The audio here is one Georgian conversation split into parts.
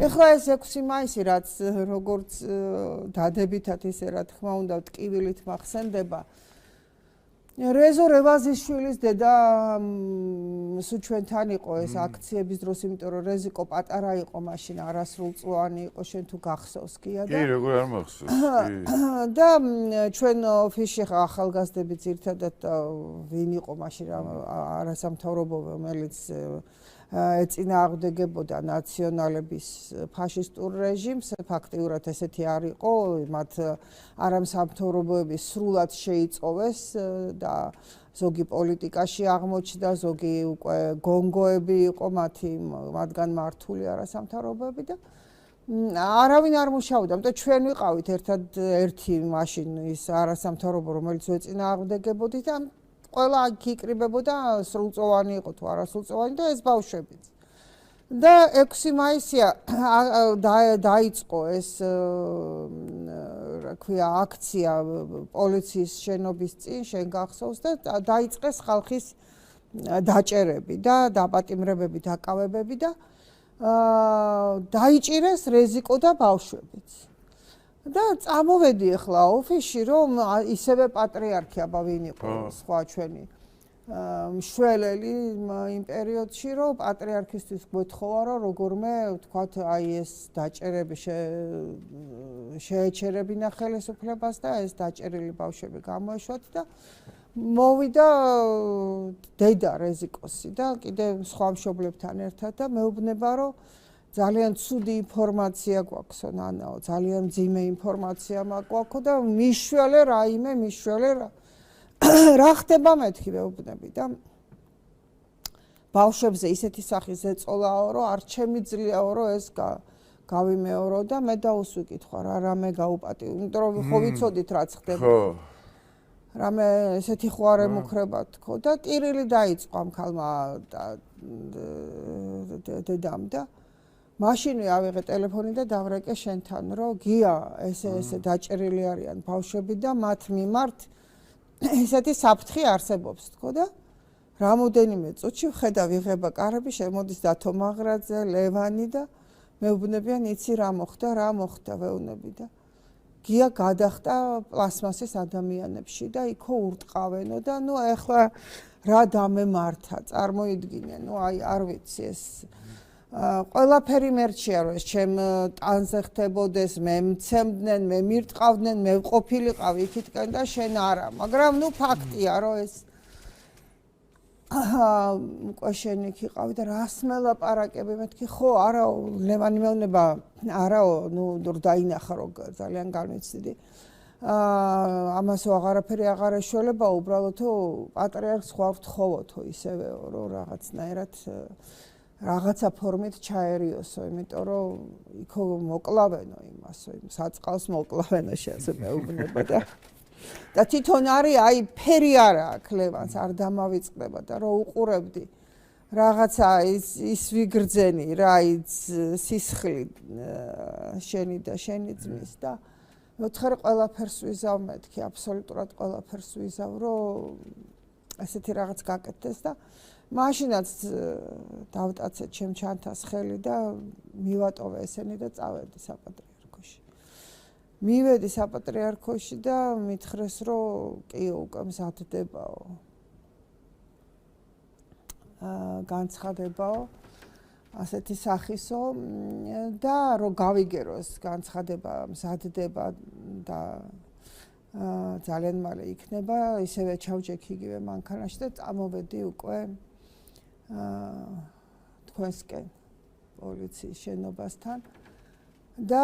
ეხლა ეს 6 მაისი რაც როგორც დადებითად ისე რა თქმა უნდა ტკივილით მახსენდება რეზო რევაზიშვილის დედა სულ ჩვენთან იყო ეს აქციების დროს, იმიტომ რომ რეზიკო პატარა იყო მაშინ არასრულწლოვანი იყო, შენ თუ გახსოვს გია და კი, როგორ არ მახსოვს. და ჩვენ ოფისში ახალგაზრდები ძირთადად ვინ იყო მაშინ არასამთავრობო, რომელიც ეწინააღმდეგებოდა ნაციონალების ფაშისტურ რეჟიმს, ფაქტიურად ესეთი არ იყო, მათ არამსამთავრობოები სრულად შეიწოვეს და ზოგი პოლიტიკაში აღმოჩნდა, ზოგი უკვე გონგოები იყო მათგან მართული არასამთავრობოები და არავინ არ მუშაობდა, იმიტომ ჩვენ ვიყავით ერთადერთი მაშინ ის არასამთავრობო, რომელიც ეწინააღმდეგებოდით და ყველა აქ იკრიბებოდა სრულწლოვანი იყო თუ არასრულწლოვანი და ეს ბავშვებიც. და 6 მაისია დაიწყო ეს რა ქვია აქცია პოლიციის შენობის წინ, შენ გახსოვს და დაიწყეს ხალხის დაჭერები და დაპატიმრებები, დაკავებები და დაიჭირეს რეზიკო და ბავშვებიც. და წამოვედი ახლა ოფისში რომ ისევე პატრიარქი აბა ვინ იყო სხვა ჩვენი მშველელი იმ პერიოდში რომ პატრიარქისთვის გვეთხოვა რომ როგორმე ვთქვათ აი ეს დაჭერები შეეჩერებინა ხელისუფლებას და ეს დაჭერილი ბავშვები გამოეშვათ და მოვიდა დედა რეზიკოსი და კიდევ სხვა მშობლებთან ერთად და მეუბნება რომ ძალიან ცუდი ინფორმაცია გვაქვსო ნანაო, ძალიან მძიმე ინფორმაცია მაგვაქვსო და მიშველე რაიმე, მიშველე რა ხდება მეთქი მეუბნები და ბავშვებზე ისეთი სახის ეწოლაო, რომ არ შემიძლიაო, რომ ეს გავიმეორო და მე დაუსვიკითხვა რა რამე გაუპატიო, იმიტომ რომ ხო ვიცოდით რაც ხდება. რამე ესეთი ხო არ ემუქრება თქო და ტირილი დაიწყო ამ ქალმა დედამ და მაშინვე ავიღე ტელეფონი და დავრეკე შენთან, რომ გია ესე დაჭერილი არიან ბავშვები და მათ მიმართ ესეთი საფრთხე არსებობს თქო და რამოდენიმე წუთში ვხედავ იღება კარები, შემოდის დათო მაღრაძე, ლევანი და მეუბნებიან იცი რა მოხდა ვეუბნები და გია გადახტა პლასმასის ადამიანებში და იქო ურტყავენო და ნუ ეხლა რა დამემართა, წარმოიდგინე, ნუ აი არ ვიცი ეს ყველაფერი მერჩია რომ ეს ჩემ ტანზე ხდებოდეს, მე მცემდნენ, მე მირტყავდნენ, მე ყოფილიყავი იქითკენ და შენ არა, მაგრამ ნუ ფაქტია რომ ეს უკვე შენ იქ იყავი და რას მელაპარაკები მეთქი ხო არაო ლევანი მეუბნება არაო ნუ დაინახა რომ ძალიან განვიცდი ამასო აღარაფერი აღარ ეშველება უბრალოდ პატრიარქს ხوار ვთხოვოთო ისევეო რომ რაღაცნაირად რაღაცა ფორმით ჩაერიოსო, იმიტომ რომ იქო მოკლავენო იმასო, იმ საწყალს მოკლავენო შეასე მეუბნება და თვითონ არის აი ფერი არა აქვს ლევანს არ დამავიწყდება და რომ უყურებდი რაღაცა ის ვიგრძენი რა ის სისხლი შენი და შენი ძმის და მოთხარ ყველაფერს ვიზავ მეთქი აბსოლუტურად ყველაფერს ვიზავ რომ ესეთი რაღაც გაკეთდეს და მაშინაც დავტაცე ჩემ ჩანთას ხელი და მივატოვე ესენი და წავედი საპატრიარქოში. მივედი საპატრიარქოში და მითხრეს რომ კი უკვე მზადდებაო. განცხადებაო ასეთი სახისო და რომ გავიგეროს განცხადება მზადდება და ძალიან მალე იქნება ისევე ჩავჭექი იგივე მანქანაში და წამოვედი უკვე თქვენსკენ პოლიციის შენობასთან და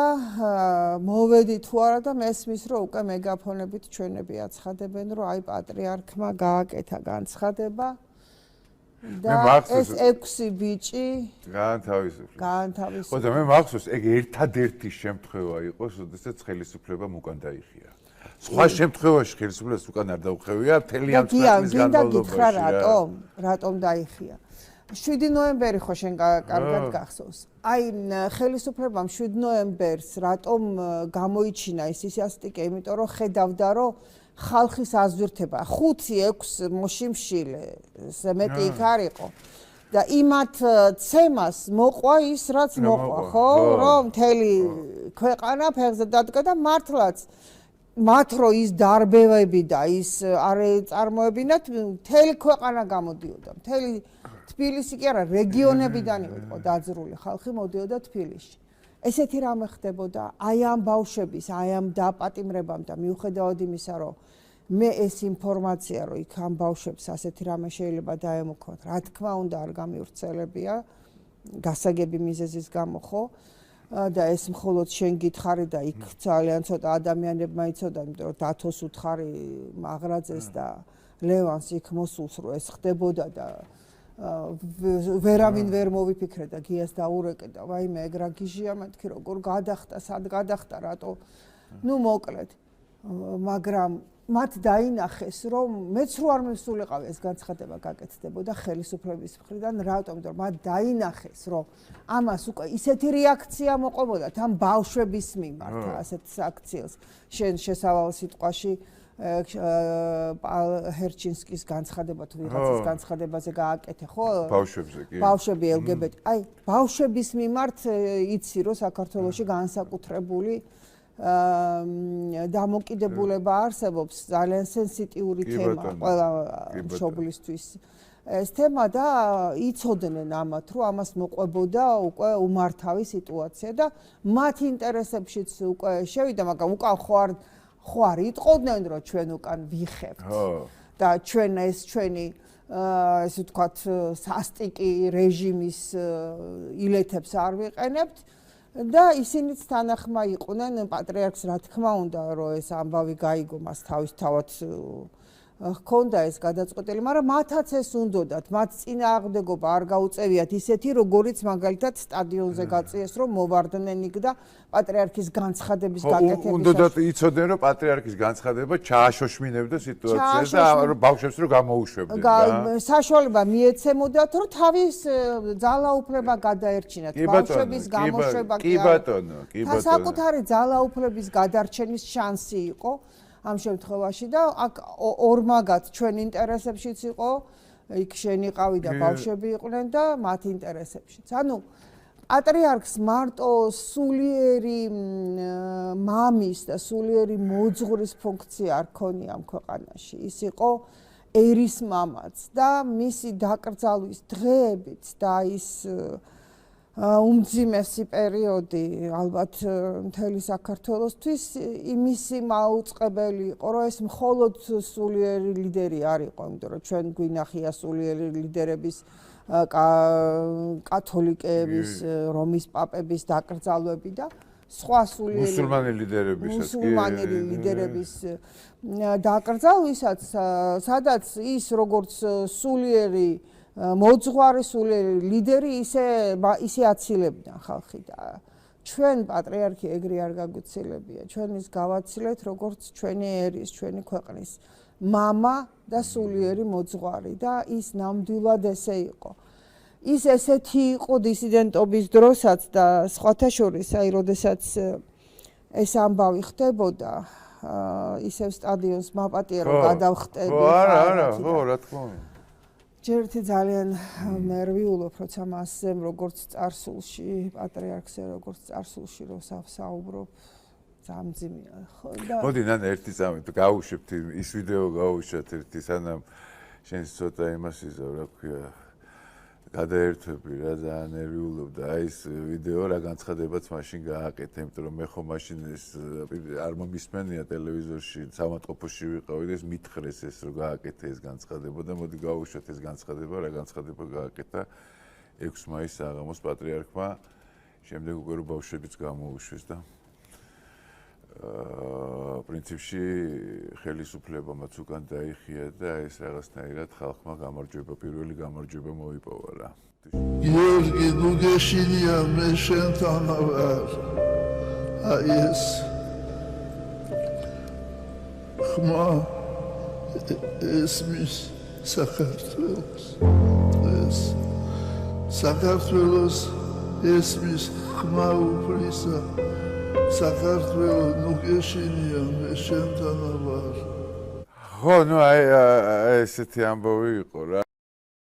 მოვედი თუ არა და მესმის რომ უკვე მეგაფონებით ჩვენები აცხადებენ რომ აი პატრიარქმა გააკეთა განცხადება და ეს 6 ბიჭი გაანთავისუფლეს. ხო და მე მახსოვს ეგ ერთადერთი შემთხვევა იყო, როდესაც ხელისუფლებამ უკან დაიხია. სხვა შემთხვევაში ხელისუფლებას უკან არ დაუხევია, მთელი ამ წლების განმავლობაში. რატომ დაიხია? 7 ნოემბერი ხო შენ კარგად გახსოვს. აი ხელისუფლებამ 7 ნოემბერს რატომ გამოიჩინა ის სიასტიკე, იმიტომ რომ ხედავდა რომ ხალხის აზვირთება 5-6 მოშიმშილე, მეტი იქ არ იყო. და იმათ ცემას მოყვა ის რაც მოყვა, ხო? რომ მთელი ქვეყანა ფეხზე დადგა და მართლაც მათ რო ის დარბევები და ის არ წარმოებინათ, მთელი ქვეყანა გამოდიოდა. მთელი თბილისი კი არა, რეგიონებიდან იყო დაძრული ხალხი მოდიოდა თბილისში. ესეთი რამე ხდებოდა აი ამ ბავშვების, აი ამ დაპატიმრებამ და მიუხედავად იმისა, რომ მე ეს ინფორმაცია, რომ იქ ამ ბავშვებს ასეთი რამე შეიძლება დაემუქროთ, რა თქმა უნდა არ გამივრცელებია გასაგები მიზეზის გამო, ხო? და ეს მხოლოდ შენ გითხარი და იქ ძალიან ცოტა ადამიანებმა იცოდა, იმიტომ რომ დათოს უთხარი მაღრაძეს და ლევანს იქ მოსულს, რომ ეს ხდებოდა და ვერავინ ვერ მოვიფიქრე და გიას დაურეკე და ვაიმე ეგ რა გიჟია მეთქი როგორ გადახტა, სად გადახტა, რატო? ნუ მოკლედ. მაგრამ მათ დაინახეს, რომ მეც რო არ მისულიყავი ეს განცხადება გაკეთდებოდა ხელისუფლების მხრიდან, რატომ? იმიტომ რომ მათ დაინახეს, რომ ამას უკვე ისეთი რეაქცია მოყვებოდა ამ ბავშვების მიმართ, ასეთ აქციას. შენ შესავალ სიტყვაში ჰერჩინსკის განცხადება თუ ვიღაცის განცხადებაზე გააკეთე, ხო? ბავშვებზე კი. ბავშვები LGBT. აი, ბავშვების მიმართ იცი, რომ საქართველოში განსაკუთრებული დამოკიდებულება არსებობს, ძალიან სენსიტიური თემა ყველა მშობლისთვის. ეს თემა და იცოდნენ ამათ, რომ ამას მოყვებოდა უკვე უმართავი სიტუაცია და მათ ინტერესებშიც უკვე შევიდა, მაგრამ უკან ხო არ იტყოდნენ, რომ ჩვენ უკან ვიხევთ და ჩვენ ეს ჩვენი ესე ვთქვათ სასტიკი რეჟიმის ილეთებს არ ვიყენებთ და ისინიც თანახმა იყვნენ პატრიარქს, რა თქმა უნდა, რომ ეს ამბავი გაიგო მას თავისთავად ჰქონდა ეს გადაწყვეტილი, მაგრამ მათაც ეს უნდოდათ, მათ წინააღმდეგობა არ გაუწევიათ ისეთი, როგორიც მაგალითად სტადიონზე გაწიეს, რომ მოვარდნენ იქ და პატრიარქის განცხადების გაკეთების. უნდოდათ იცოდნენ, რომ პატრიარქის განცხადება ჩააშოშმინებდა სიტუაციას და ბავშვებს რო გამოუშვებდნენ. საშუალება მიეცემოდათ, რომ თავის ძალაუფლება გადაერჩინათ, ბავშვების გამოშვება კი ბატონო, კი ბატონო. საკუთარი ძალაუფლების გადარჩენის შანსი იყო. ამ შემთხვევაში და აქ ორმაგად ჩვენ ინტერესებშიც იყო, იქ შენიყავი და ბავშვები იყვნენ და მათ ინტერესებშიც. ანუ პატრიარქს მარტო სულიერი მამის და სულიერი მოძღვრის ფუნქცია არ ქონია ამ ქვეყანაში. ის იყო ერის მამაც და მისი დაკრძალვის დღეებით და ის უმძიმესი პერიოდი ალბათ მთელი საქართველოსთვის იმისი მაუწყებელი იყო, რომ ეს მხოლოდ სულიერი ლიდერი არ იყო, იმიტომ რომ ჩვენ გვინახია სულიერი ლიდერების კათოლიკეების, რომის პაპების დაკრძალვები და სხვა სულიერი მუსულმანი ლიდერების დაკრძალვისაც, სადაც ის როგორც სულიერი მოძღვარი სულიერი ლიდერი ისე აცილებდნენ ხალხი და ჩვენ პატრიარქი ეგრე არ გაგვცილებია. ჩვენ ის გავაცილეთ როგორც ჩვენი ერის, ჩვენი ქვეყნის მამა და სულიერი მოძღვარი და ის ნამდვილად ესე იყო. ის ესეთი იყო დისიდენტობის დროსაც და სხვათა შორის, აი, როდესაც ეს ამბავი ხდებოდა, ისევ სტადიონს მაპატია რომ გადავხტები. არა, ხო, რა თქმა უნდა. ჯერეთი ძალიან ნერვიულობ, როცა მასზე როგორც წარსულში, პატრიარქზე როგორც წარსულში რომ საუბრობ, ძალიან მძიმეა, ხო და მოდი ნანა ერთი წამით გავუშვებთ ის ვიდეო გავუშვათ ერთი სანამ შენს ცოტა იმას იზავ, რა ქვია, გადაერთვები რა ძალიან ნერვიულობდა აი ეს ვიდეო რა განცხადებაც მაშინ გააკეთე, იმიტომ რომ მე ხო მაშინ ეს არ მომისმენია ტელევიზორში, სამატყოფოში ვიყავი და ეს მითხრეს ეს რომ გააკეთე ეს განცხადება და მოდი გავუშვათ ეს განცხადება, რა განცხადება გააკეთა 6 მაისს საღამოს პატრიარქმა, შემდეგ უკვე რომ ბავშვებიც გამოუშვეს და პრინციპში ხელისუფლებამაც უკან დაიხია და ეს რაღაცნაირად ხალხმა გამარჯვება, პირველი გამარჯვება მოიპოვა რა. გიორგი ნუგეშინია მე შენთანა ვარ. აი ეს ხმა ესმის საქართველოს ეს საქართველოს ესმის ხმა უფლისა საქართველოს ნუგეშინია მე შენთანა ვარ. ხო, ნუ აი ესეთი ამბავი იყო რა.